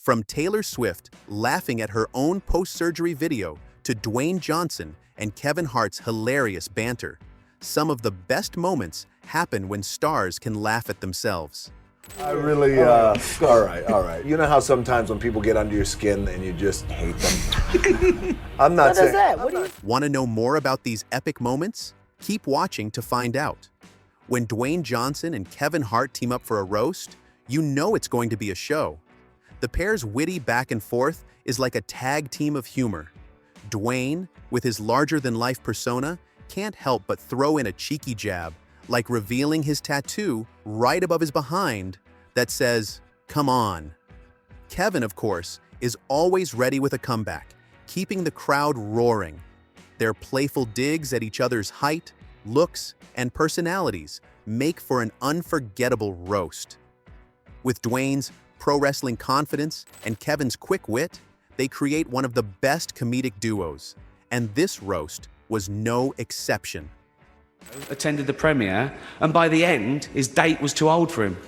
From Taylor Swift laughing at her own post-surgery video to Dwayne Johnson and Kevin Hart's hilarious banter, some of the best moments happen when stars can laugh at themselves. I really, all right. You know how sometimes when people get under your skin and you just hate them? I'm not saying. What is that? Want to know more about these epic moments? Keep watching to find out. When Dwayne Johnson and Kevin Hart team up for a roast, you know it's going to be a show. The pair's witty back and forth is like a tag team of humor. Dwayne, with his larger-than-life persona, can't help but throw in a cheeky jab, like revealing his tattoo right above his behind that says, "Come on." Kevin, of course, is always ready with a comeback, keeping the crowd roaring. Their playful digs at each other's height, looks, and personalities make for an unforgettable roast. With Dwayne's pro wrestling confidence and Kevin's quick wit, they create one of the best comedic duos, and this roast was no exception. Attended the premiere, and by the end, his date was too old for him.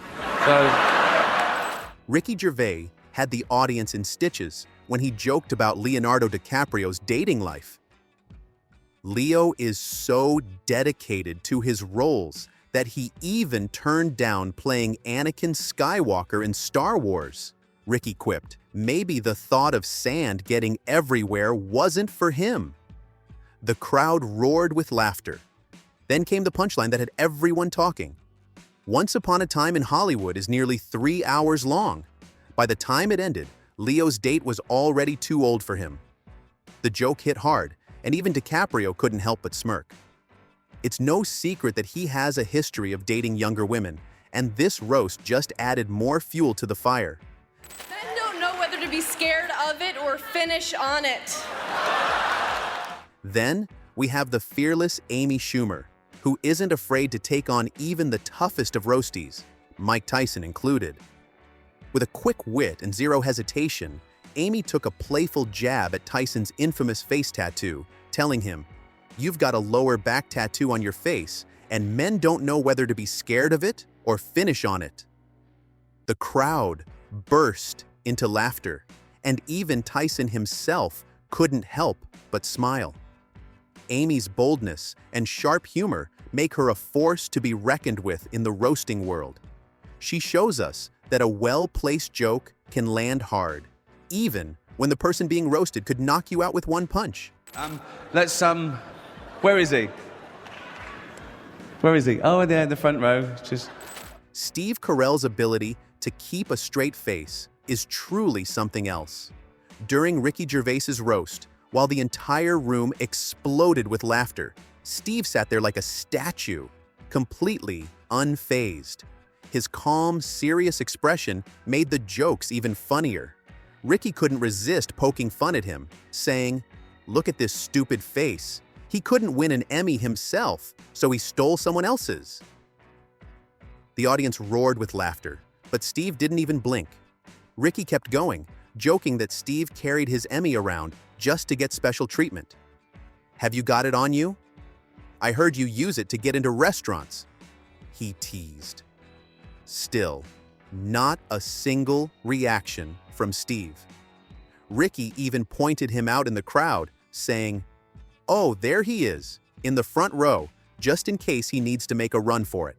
So Ricky Gervais had the audience in stitches when he joked about Leonardo DiCaprio's dating life. Leo is so dedicated to his roles that he even turned down playing Anakin Skywalker in Star Wars. Ricky quipped, maybe the thought of sand getting everywhere wasn't for him. The crowd roared with laughter. Then came the punchline that had everyone talking. Once Upon a Time in Hollywood is nearly 3 hours long. By the time it ended, Leo's date was already too old for him. The joke hit hard, and even DiCaprio couldn't help but smirk. It's no secret that he has a history of dating younger women, and this roast just added more fuel to the fire. Men don't know whether to be scared of it or finish on it. Then, we have the fearless Amy Schumer, who isn't afraid to take on even the toughest of roasties, Mike Tyson included. With a quick wit and zero hesitation, Amy took a playful jab at Tyson's infamous face tattoo, telling him, "You've got a lower back tattoo on your face, and men don't know whether to be scared of it or finish on it." The crowd burst into laughter, and even Tyson himself couldn't help but smile. Amy's boldness and sharp humor make her a force to be reckoned with in the roasting world. She shows us that a well-placed joke can land hard, even when the person being roasted could knock you out with one punch. Where is he? Where is he? Oh, there in the front row. Just Steve Carell's ability to keep a straight face is truly something else. During Ricky Gervais's roast, while the entire room exploded with laughter, Steve sat there like a statue, completely unfazed. His calm, serious expression made the jokes even funnier. Ricky couldn't resist poking fun at him, saying, "Look at this stupid face. He couldn't win an Emmy himself, so he stole someone else's." The audience roared with laughter, but Steve didn't even blink. Ricky kept going, joking that Steve carried his Emmy around just to get special treatment. "Have you got it on you? I heard you use it to get into restaurants," he teased. Still, not a single reaction from Steve. Ricky even pointed him out in the crowd, saying, "Oh, there he is, in the front row, just in case he needs to make a run for it."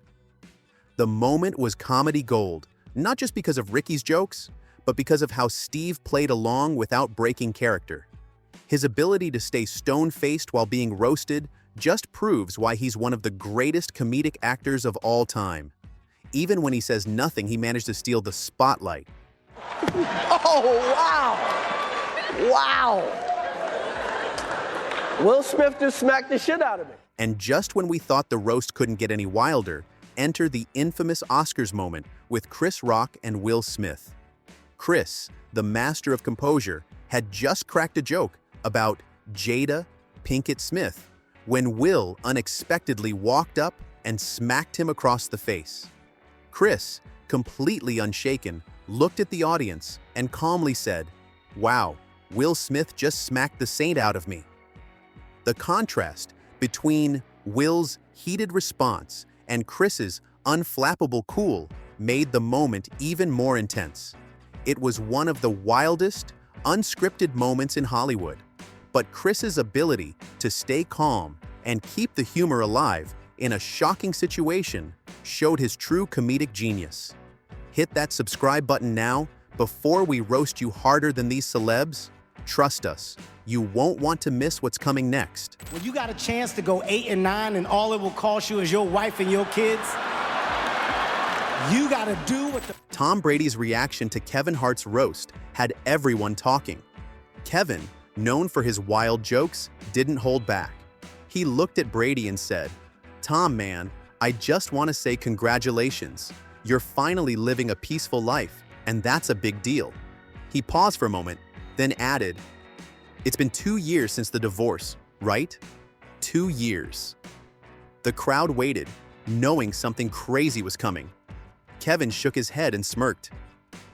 The moment was comedy gold, not just because of Ricky's jokes, but because of how Steve played along without breaking character. His ability to stay stone-faced while being roasted just proves why he's one of the greatest comedic actors of all time. Even when he says nothing, he managed to steal the spotlight. Oh, wow! Wow! Will Smith just smacked the shit out of me. And just when we thought the roast couldn't get any wilder, enter the infamous Oscars moment with Chris Rock and Will Smith. Chris, the master of composure, had just cracked a joke about Jada Pinkett Smith when Will unexpectedly walked up and smacked him across the face. Chris, completely unshaken, looked at the audience and calmly said, "Wow, Will Smith just smacked the saint out of me." The contrast between Will's heated response and Chris's unflappable cool made the moment even more intense. It was one of the wildest, unscripted moments in Hollywood. But Chris's ability to stay calm and keep the humor alive in a shocking situation showed his true comedic genius. Hit that subscribe button now before we roast you harder than these celebs. Trust us, you won't want to miss what's coming next. When you got a chance to go 8 and 9 and all it will cost you is your wife and your kids, you gotta do what the... Tom Brady's reaction to Kevin Hart's roast had everyone talking. Kevin, known for his wild jokes, didn't hold back. He looked at Brady and said, "Tom, man, I just want to say congratulations. You're finally living a peaceful life, and that's a big deal." He paused for a moment, then added, "It's been 2 years since the divorce, right? 2 years." The crowd waited, knowing something crazy was coming. Kevin shook his head and smirked.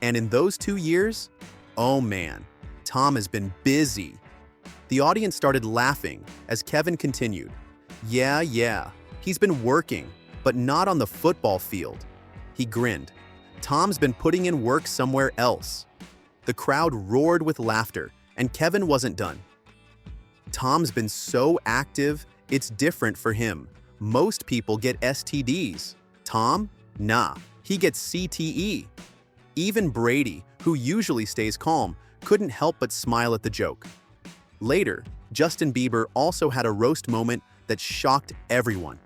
And in those 2 years, oh man, Tom has been busy. The audience started laughing as Kevin continued, Yeah, he's been working, but not on the football field." He grinned. Tom's been putting in work somewhere else. The crowd roared with laughter, and Kevin wasn't done. "Tom's been so active, it's different for him. Most people get STDs. Tom? Nah, he gets CTE." Even Brady, who usually stays calm, couldn't help but smile at the joke. Later, Justin Bieber also had a roast moment that shocked everyone.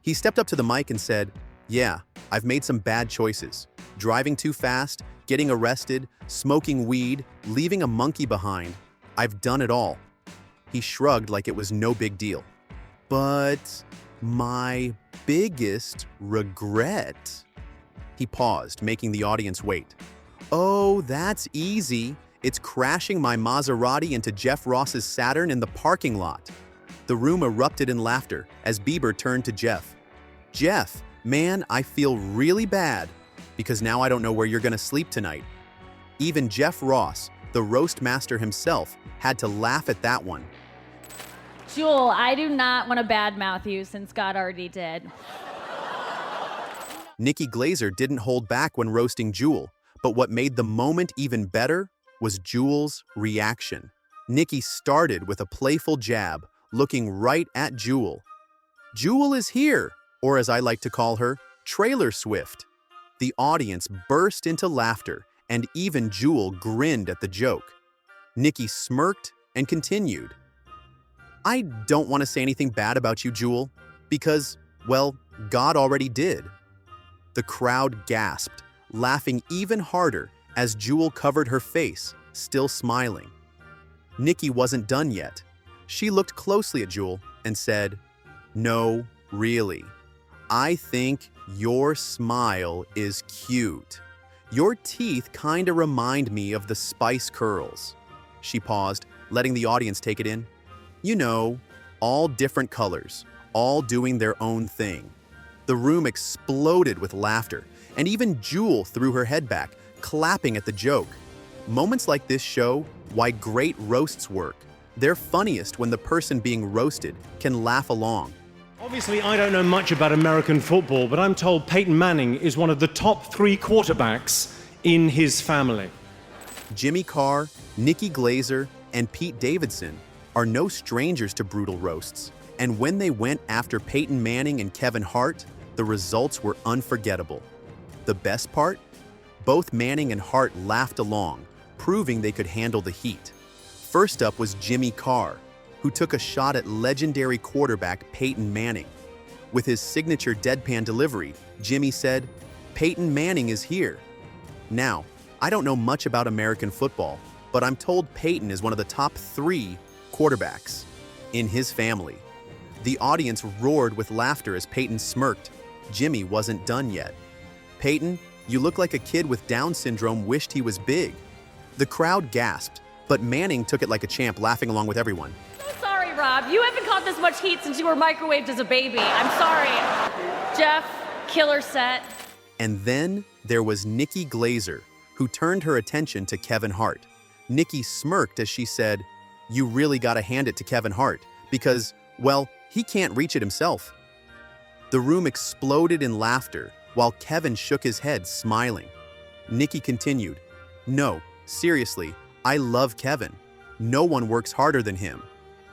He stepped up to the mic and said, "Yeah, I've made some bad choices. Driving too fast, getting arrested, smoking weed, leaving a monkey behind. I've done it all." He shrugged like it was no big deal. "But my biggest regret..." He paused, making the audience wait. "Oh, that's easy. It's crashing my Maserati into Jeff Ross's Saturn in the parking lot." The room erupted in laughter as Bieber turned to Jeff. "Jeff, man, I feel really bad because now I don't know where you're gonna sleep tonight." Even Jeff Ross, the roast master himself, had to laugh at that one. Jewel, I do not want to badmouth you since God already did. Nikki Glazer didn't hold back when roasting Jewel, but what made the moment even better was Jewel's reaction. Nikki started with a playful jab, looking right at Jewel. "Jewel is here," or as I like to call her, Trailer Swift. The audience burst into laughter, and even Jewel grinned at the joke. Nikki smirked and continued, "I don't want to say anything bad about you, Jewel, because, well, God already did." The crowd gasped, laughing even harder as Jewel covered her face, still smiling. Nikki wasn't done yet. She looked closely at Jewel and said, "No, really. I think your smile is cute. Your teeth kinda remind me of the Spice Curls." She paused, letting the audience take it in. "You know, all different colors, all doing their own thing." The room exploded with laughter, and even Jewel threw her head back, clapping at the joke. Moments like this show why great roasts work. They're funniest when the person being roasted can laugh along. Obviously, I don't know much about American football, but I'm told Peyton Manning is one of the top 3 quarterbacks in his family. Jimmy Carr, Nikki Glazer, and Pete Davidson are no strangers to brutal roasts, and when they went after Peyton Manning and Kevin Hart, the results were unforgettable. The best part? Both Manning and Hart laughed along, proving they could handle the heat. First up was Jimmy Carr, who took a shot at legendary quarterback Peyton Manning. With his signature deadpan delivery, Jimmy said, "Peyton Manning is here." Now, I don't know much about American football, but I'm told Peyton is one of the top 3 quarterbacks in his family. The audience roared with laughter as Peyton smirked. Jimmy wasn't done yet. "Peyton, you look like a kid with Down syndrome wished he was big." The crowd gasped, but Manning took it like a champ, laughing along with everyone. So sorry, Rob. You haven't caught this much heat since you were microwaved as a baby. I'm sorry. Jeff, killer set. And then there was Nikki Glazer, who turned her attention to Kevin Hart. Nikki smirked as she said, "You really gotta hand it to Kevin Hart, because, well, he can't reach it himself." The room exploded in laughter while Kevin shook his head, smiling. Nikki continued, No, seriously, I love Kevin. No one works harder than him.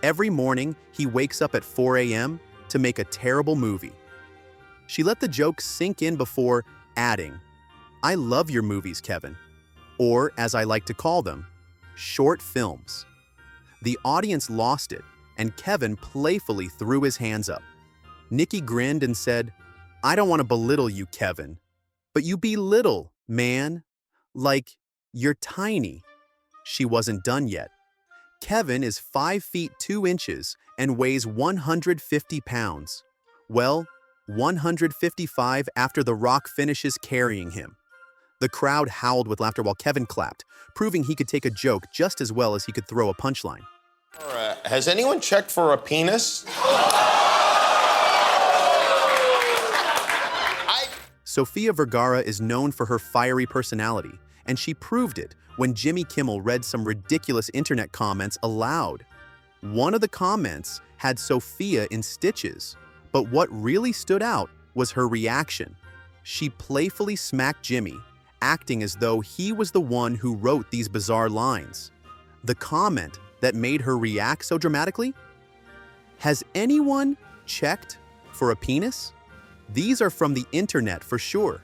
Every morning, he wakes up at 4 a.m. to make a terrible movie. She let the joke sink in before adding, I love your movies, Kevin. Or, as I like to call them, short films. The audience lost it, and Kevin playfully threw his hands up. Nikki grinned and said, I don't want to belittle you, Kevin, but you be little, man. Like, you're tiny. She wasn't done yet. Kevin is 5 feet 2 inches and weighs 150 pounds. Well, 155 after The Rock finishes carrying him. The crowd howled with laughter while Kevin clapped, proving he could take a joke just as well as he could throw a punchline. Has anyone checked for a penis? Sofia Vergara is known for her fiery personality, and she proved it when Jimmy Kimmel read some ridiculous internet comments aloud. One of the comments had Sofia in stitches, but what really stood out was her reaction. She playfully smacked Jimmy, acting as though he was the one who wrote these bizarre lines. The comment that made her react so dramatically? Has anyone checked for a penis? These are from the internet for sure.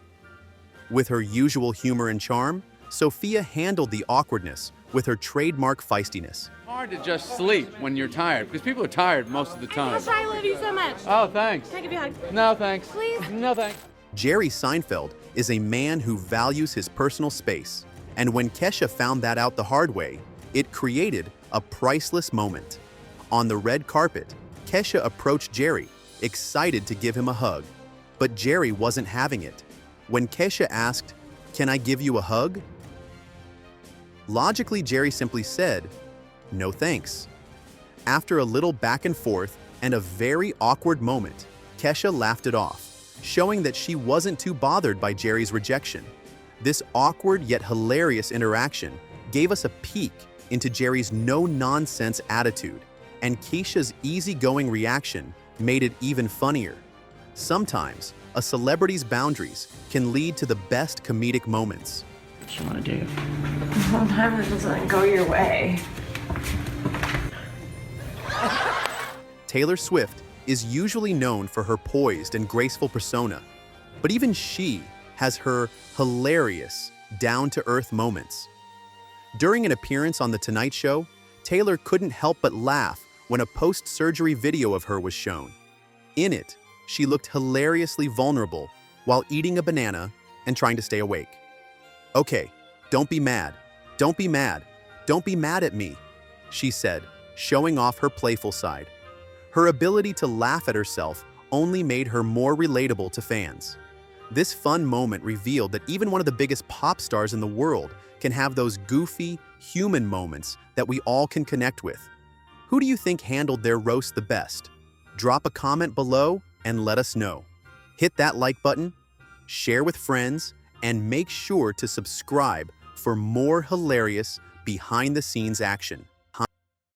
With her usual humor and charm, Sofia handled the awkwardness with her trademark feistiness. Hard to just sleep when you're tired, because people are tired most of the time. I love you so much. Oh, thanks. Can I give you a hug? No, thanks. Please? No, thanks. Jerry Seinfeld is a man who values his personal space, and when Kesha found that out the hard way, it created a priceless moment. On the red carpet, Kesha approached Jerry, excited to give him a hug. But Jerry wasn't having it. When Kesha asked, "Can I give you a hug?" Logically, Jerry simply said, "No thanks." After a little back and forth and a very awkward moment, Kesha laughed it off, showing that she wasn't too bothered by Jerry's rejection. This awkward yet hilarious interaction gave us a peek into Jerry's no-nonsense attitude, and Kesha's easygoing reaction made it even funnier. Sometimes, a celebrity's boundaries can lead to the best comedic moments. What you want to do? Sometimes it doesn't go your way. Taylor Swift is usually known for her poised and graceful persona, but even she has her hilarious, down-to-earth moments. During an appearance on The Tonight Show, Taylor couldn't help but laugh when a post-surgery video of her was shown. In it, she looked hilariously vulnerable while eating a banana and trying to stay awake. Okay, don't be mad. Don't be mad. Don't be mad at me, she said, showing off her playful side. Her ability to laugh at herself only made her more relatable to fans. This fun moment revealed that even one of the biggest pop stars in the world can have those goofy, human moments that we all can connect with. Who do you think handled their roast the best? Drop a comment below and let us know. Hit that like button, share with friends, and make sure to subscribe for more hilarious behind-the-scenes action.